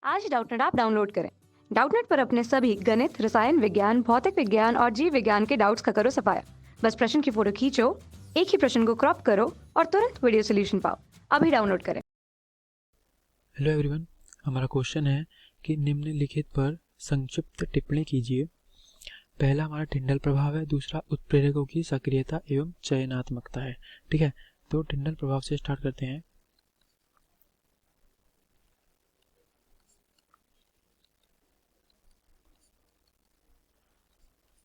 आज Doubtnut app download करें। Doubtnut पर अपने सभी गणित, रसायन विज्ञान, भौतिक विज्ञान और जीव विज्ञान के डाउट्स का करो सफाया। बस प्रश्न की फोटो खींचो, एक ही प्रश्न को क्रॉप करो और तुरंत वीडियो सोल्यूशन पाओ। अभी डाउनलोड करें। हेलो एवरीवन, हमारा क्वेश्चन है कि निम्नलिखित पर संक्षिप्त टिप्पणी कीजिए। पहला हमारा टिंडल प्रभाव है, दूसरा उत्प्रेरकों की सक्रियता एवं चयनात्मकता है। ठीक है, तो टिंडल प्रभाव से स्टार्ट करते हैं।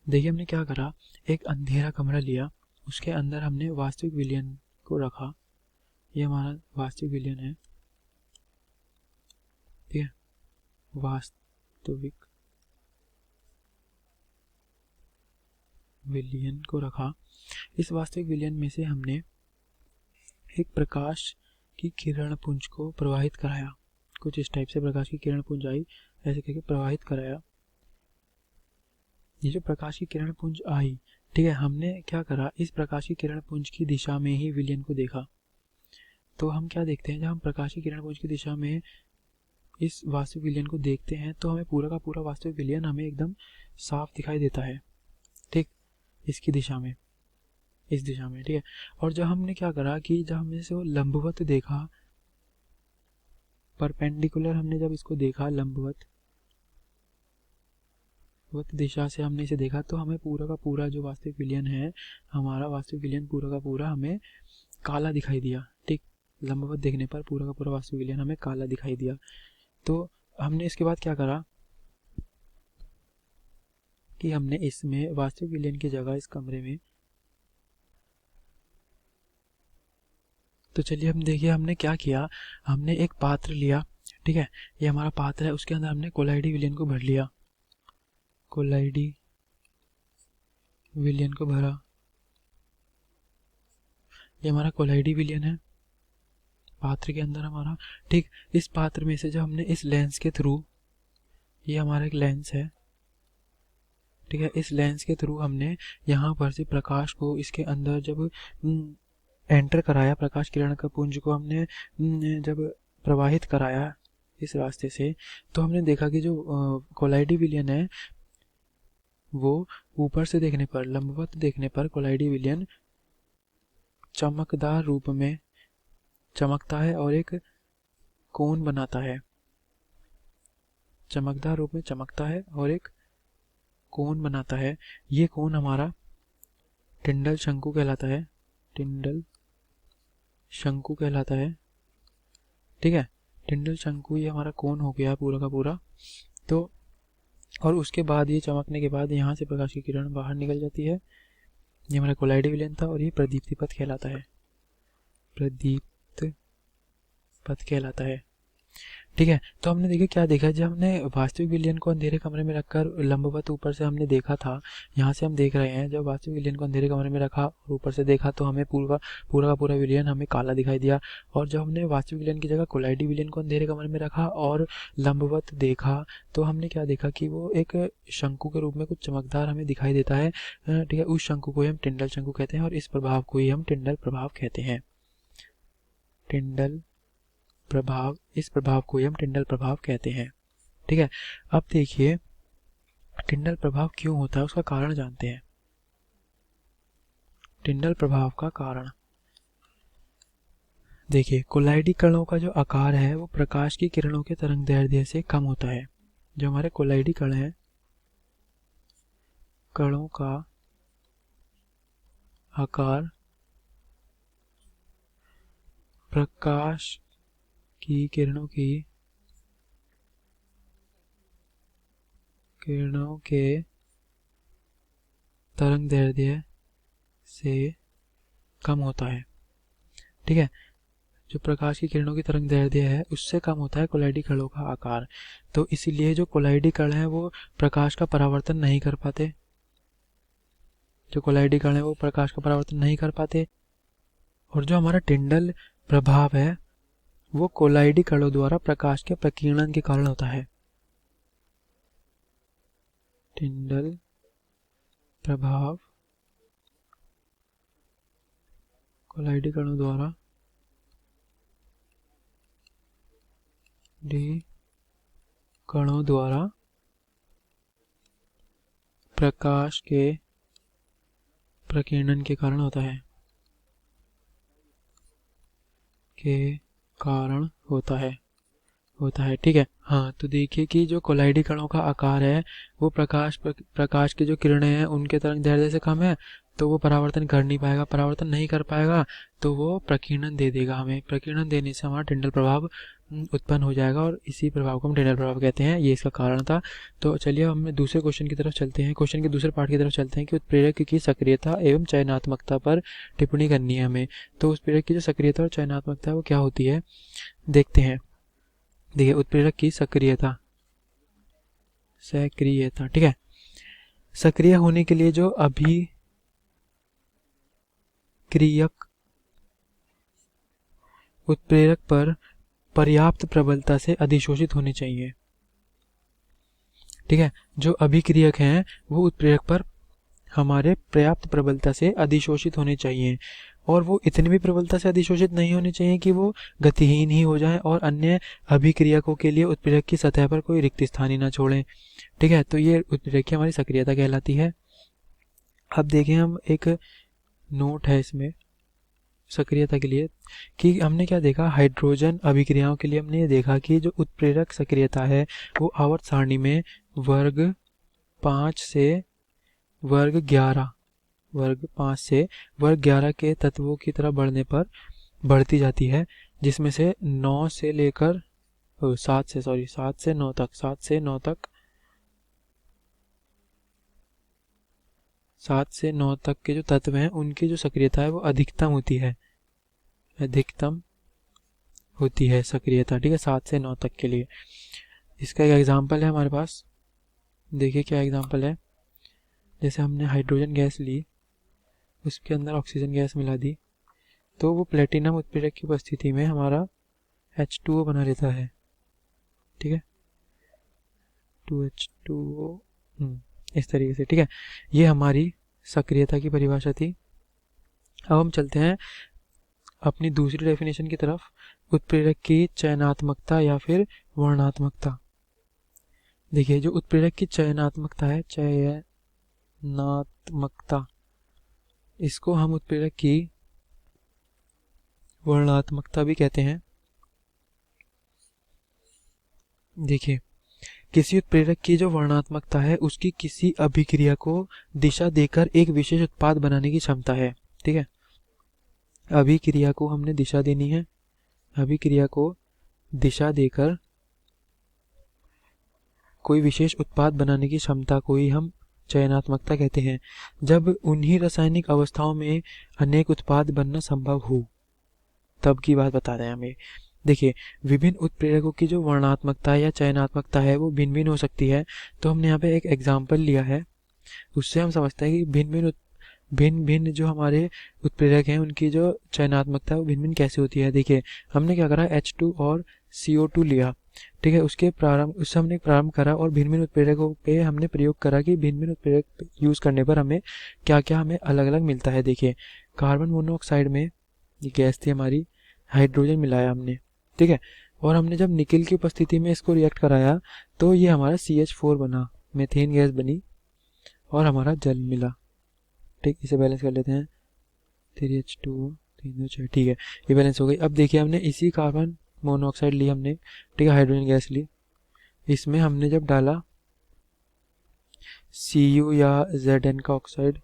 देखिए हमने क्या करा, एक अंधेरा कमरा लिया, उसके अंदर हमने वास्तविक विलयन को रखा। ये हमारा वास्तविक विलयन है। ठीक है, वास्तविक विलयन को रखा। इस वास्तविक विलयन में से हमने एक प्रकाश की किरण पुंज को प्रवाहित कराया। कुछ इस टाइप से प्रकाश की किरण पुंज आई, ऐसे करके प्रवाहित कराया। ये जो प्रकाश की किरण पुंज आई, ठीक है, हमने क्या करा, इस प्रकाश की किरण पुंज की दिशा में ही विलयन को देखा। तो हम क्या देखते हैं, जब हम प्रकाश की किरण पुंज की दिशा में इस वास्तविक विलयन को देखते हैं तो हमें पूरा का पूरा वास्तविक विलयन हमें एकदम साफ दिखाई देता है। ठीक, इसकी दिशा में, इस दिशा में। ठीक है, और जब हमने क्या करा कि जब हमने इसे लंबवत देखा, परपेंडिकुलर हमने जब इसको देखा, लंबवत दिशा से हमने इसे देखा, तो हमें पूरा का पूरा जो वास्तविक विलयन है, हमारा वास्तविक विलयन पूरा का पूरा हमें काला दिखाई दिया। ठीक, लंबवत देखने पर पूरा का पूरा वास्तविक विलयन हमें काला दिखाई दिया। तो हमने इसके बाद क्या करा कि हमने इसमें वास्तविक विलयन की जगह इस कमरे में, तो चलिए हम देखिए हमने क्या किया। हमने एक पात्र लिया, ठीक है, ये हमारा पात्र है, उसके अंदर हमने कोलाइडी विलयन को भर लिया। कोलाइडी विलयन को भरा, ये हमारा कोलाइडी विलयन है पात्र के अंदर हमारा। ठीक, इस पात्र में से जब हमने इस लेंस के थ्रू, ये हमारा एक लेंस है, ठीक है, इस लेंस के थ्रू हमने यहाँ पर से प्रकाश को इसके अंदर जब एंटर कराया, प्रकाश किरण का पुंज को हमने जब प्रवाहित कराया इस रास्ते से, तो हमने देखा कि जो कोलाइडी विलयन है वो ऊपर से देखने पर, लंबवत देखने पर कोलाइडी विलयन चमकदार रूप में चमकता है और एक कोन बनाता है। चमकदार रूप में चमकता है और एक कोन बनाता है। ये कोन हमारा टिंडल शंकु कहलाता है। टिंडल शंकु कहलाता है। ठीक है, टिंडल शंकु ये हमारा कोन हो गया पूरा का पूरा। तो और उसके बाद ये चमकने के बाद यहाँ से प्रकाश की किरण बाहर निकल जाती है। ये हमारा कोलाइडी विलयन था और ये प्रदीप्ति पथ कहलाता है। प्रदीप्त पथ कहलाता है। ठीक है, तो हमने देखिए क्या देखा, जब हमने वास्तविक विलयन को अंधेरे कमरे में रखकर लंबवत ऊपर से हमने देखा था, यहाँ से हम देख रहे हैं, जब वास्तविक विलयन को अंधेरे कमरे में रखा और ऊपर से देखा तो हमें पूरा का पूरा विलयन हमें काला दिखाई दिया। और जब हमने वास्तविक विलयन की जगह कोलाइडी विलयन को अंधेरे कमरे में रखा और लंबवत देखा, तो हमने क्या देखा कि वो एक शंकु के रूप में कुछ चमकदार हमें दिखाई देता है। ठीक है, उस शंकु को ही हम टिंडल शंकु कहते हैं और इस प्रभाव को ही हम टिंडल प्रभाव कहते हैं। टिंडल प्रभाव, इस प्रभाव को हम टिंडल प्रभाव कहते हैं। ठीक है, अब देखिए टिंडल प्रभाव क्यों होता है, उसका कारण जानते हैं। टिंडल प्रभाव का कारण देखिए, कोलाइडी कणों का जो आकार है वो प्रकाश की किरणों के तरंगदैर्ध्य से कम होता है। जो हमारे कोलाइडी कण हैं, कणों का आकार प्रकाश की किरणों के तरंगदैर्ध्य से कम होता है। ठीक है, जो प्रकाश की किरणों की तरंगदैर्ध्य है उससे कम होता है कोलाइडी कणों का आकार। तो इसीलिए जो कोलाइडी कण है वो प्रकाश का परावर्तन नहीं कर पाते। जो कोलाइडी कण है वो प्रकाश का परावर्तन नहीं कर पाते। और जो हमारा टिंडल प्रभाव है वो कोलाइडी कणों द्वारा प्रकाश के प्रकीर्णन के कारण होता है। टिंडल प्रभाव कोलाइडी कणों द्वारा कणों द्वारा प्रकाश के प्रकीर्णन के कारण होता है, होता है। ठीक है, हाँ, तो देखिए कि जो कोलाइडी कणों का आकार है वो प्रकाश की जो किरणें हैं उनके तरंग दैर्ध्य से कम है, तो वो परावर्तन कर नहीं पाएगा। परावर्तन नहीं कर पाएगा तो वो प्रकीर्णन दे देगा हमें। प्रकीर्णन देने से हमारा टिंडल प्रभाव उत्पन्न हो जाएगा और इसी प्रभाव को हम टिंडल प्रभाव कहते हैं। ये इसका कारण था। तो चलिए हम दूसरे क्वेश्चन की तरफ चलते हैं। क्वेश्चन के दूसरे पार्ट की तरफ चलते हैं कि उत्प्रेरक की सक्रियता एवं चयनात्मकता पर टिप्पणी करनी है हमें। तो उत्प्रेरक की जो सक्रियता और चयनात्मकता है वो क्या होती है, देखते हैं। देखिए, उत्प्रेरक की सक्रियता, ठीक है। सक्रिय होने के लिए जो अभिक्रियक उत्प्रेरक पर पर्याप्त प्रबलता से अधिशोषित होने चाहिए। ठीक है, जो अभिक्रियक हैं वो उत्प्रेरक पर हमारे पर्याप्त प्रबलता से अधिशोषित होने चाहिए, और वो इतनी भी प्रबलता से अधिशोषित नहीं होने चाहिए कि वो गतिहीन ही हो जाएं और अन्य अभिक्रियकों के लिए उत्प्रेरक की सतह पर कोई रिक्त स्थान ही ना छोड़ें। ठीक है, तो ये उत्प्रेरक की हमारी सक्रियता कहलाती है। अब देखें, हम एक नोट है इसमें सक्रियता के लिए कि हमने क्या देखा, हाइड्रोजन अभिक्रियाओं के लिए हमने ये देखा कि जो उत्प्रेरक सक्रियता है वो आवर्त सारणी में वर्ग 5 से वर्ग 11 के तत्वों की तरह बढ़ने पर बढ़ती जाती है, जिसमें से 7 से 9 तक के जो तत्व हैं उनकी जो सक्रियता है वो अधिकतम होती है सक्रियता। ठीक है, 7 से 9 तक के लिए। इसका एक एग्जांपल है हमारे पास, देखिए क्या एग्जांपल है। जैसे हमने हाइड्रोजन गैस ली, उसके अंदर ऑक्सीजन गैस मिला दी, तो वो प्लेटिनम उत्प्रेरक की उपस्थिति में हमारा H2O बना लेता है। ठीक है, 2H2O इस तरीके से। ठीक है, ये हमारी सक्रियता की परिभाषा थी। अब हम चलते हैं अपनी दूसरी डेफिनेशन की तरफ, उत्प्रेरक की चयनात्मकता या फिर वर्णात्मकता। देखिए, जो उत्प्रेरक की चयनात्मकता है, इसको हम उत्प्रेरक की वर्णात्मकता भी कहते हैं। देखिए, किसी उत्प्रेरक की जो वर्णात्मकता है उसकी किसी अभिक्रिया को दिशा देकर एक विशेष उत्पाद बनाने की क्षमता है। ठीक है, अभिक्रिया को हमने दिशा देनी है, अभिक्रिया को दिशा देकर कोई विशेष उत्पाद बनाने की क्षमता को ही हम चयनात्मकता कहते हैं। जब उन्हीं रासायनिक अवस्थाओं में अनेक उत्पाद बनना संभव हो, तब की बात बता रहे हैं हमें। देखिए, विभिन्न उत्प्रेरकों की जो वर्णात्मकता या चयनात्मकता है वो भिन्न भिन्न हो सकती है। तो हमने यहाँ पे एक एग्जाम्पल लिया है, उससे हम समझते हैं कि भिन्न भिन्न जो हमारे उत्प्रेरक हैं उनकी जो चयनात्मकता है वो भिन्न भिन्न कैसे होती है। देखिए, हमने क्या करा, H2 और CO2 लिया। ठीक है, उससे हमने प्रारंभ करा और भिन्न भिन्न उत्प्रेरकों पे हमने प्रयोग करा कि भिन्न भिन्न उत्प्रेरक यूज करने पर हमें क्या क्या हमें अलग अलग मिलता है। देखिए, कार्बन मोनोऑक्साइड में ये गैस थी हमारी, हाइड्रोजन मिलाया हमने। ठीक है, और हमने जब निकेल की उपस्थिति में इसको रिएक्ट कराया तो ये हमारा CH4 बना, मीथेन गैस बनी और हमारा जल मिला। ठीक, इसे बैलेंस कर लेते हैं, 3H2O 3 ठीक है, ये बैलेंस हो गई। अब देखिए, हमने इसी कार्बन मोनोऑक्साइड ली हमने, ठीक है, हाइड्रोजन गैस ली, इसमें हमने जब डाला Cu या Zn का ऑक्साइड,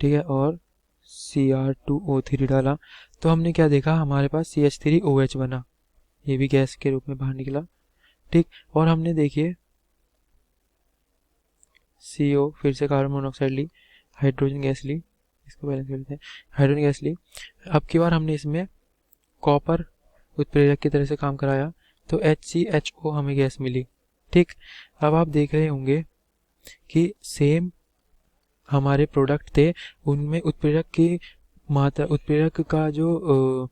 ठीक है, और Cr2O3 डाला, तो हमने क्या देखा, हमारे पास CH3OH बना, ये भी गैस के रूप में बाहर निकला। ठीक, और हमने देखिए CO, फिर से कार्बन मोनोऑक्साइड ली, हाइड्रोजन गैस ली, इसको बैलेंस कर लेते हैं, हाइड्रोजन गैस ली। अब की बार हमने इसमें कॉपर उत्प्रेरक की तरह से काम कराया तो HCHO हमें गैस मिली। ठीक, अब आप देख रहे होंगे कि सेम हमारे प्रोडक्ट थे, उनमें उत्प्रेरक की मात्रा, उत्प्रेरक का जो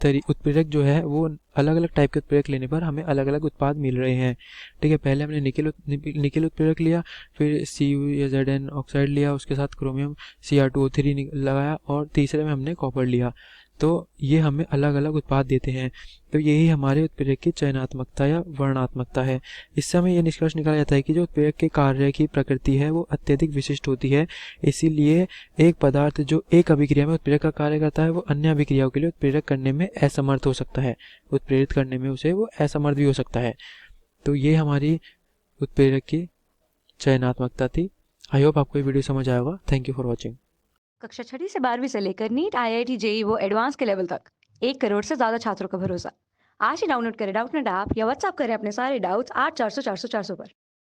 उत्प्रेरक जो है वो अलग अलग टाइप के उत्प्रेरक लेने पर हमें अलग अलग उत्पाद मिल रहे हैं। ठीक है, पहले हमने निकेल उत्प्रेरक लिया, फिर Cu या Zn ऑक्साइड लिया, उसके साथ क्रोमियम Cr2O3 लगाया और तीसरे में हमने कॉपर लिया। तो ये हमें अलग अलग उत्पाद देते हैं। तो यही हमारे उत्प्रेरक की चयनात्मकता या वर्णनात्मकता है। इससे हमें ये निष्कर्ष निकाला जाता है कि जो उत्प्रेरक के कार्य की प्रकृति है वो अत्यधिक विशिष्ट होती है। इसीलिए एक पदार्थ जो एक अभिक्रिया में उत्प्रेरक का कार्य करता है वो अन्य अभिक्रियाओं के लिए उत्प्रेरक करने में असमर्थ हो सकता है, उत्प्रेरित करने में उसे वो असमर्थ भी हो सकता है। तो ये हमारी उत्प्रेरक की चयनात्मकता थी। आई होप आपको ये वीडियो समझ आया होगा। Thank you for watching. कक्षा 6वीं से 12वीं से लेकर नीट, IIT, JEE वो एडवांस के लेवल तक 1 करोड़ से ज्यादा छात्रों का भरोसा। आज ही डाउनलोड करें डाउटनेट ऐप या व्हाट्सएप करें अपने सारे डाउट्स 8400 400 400 पर।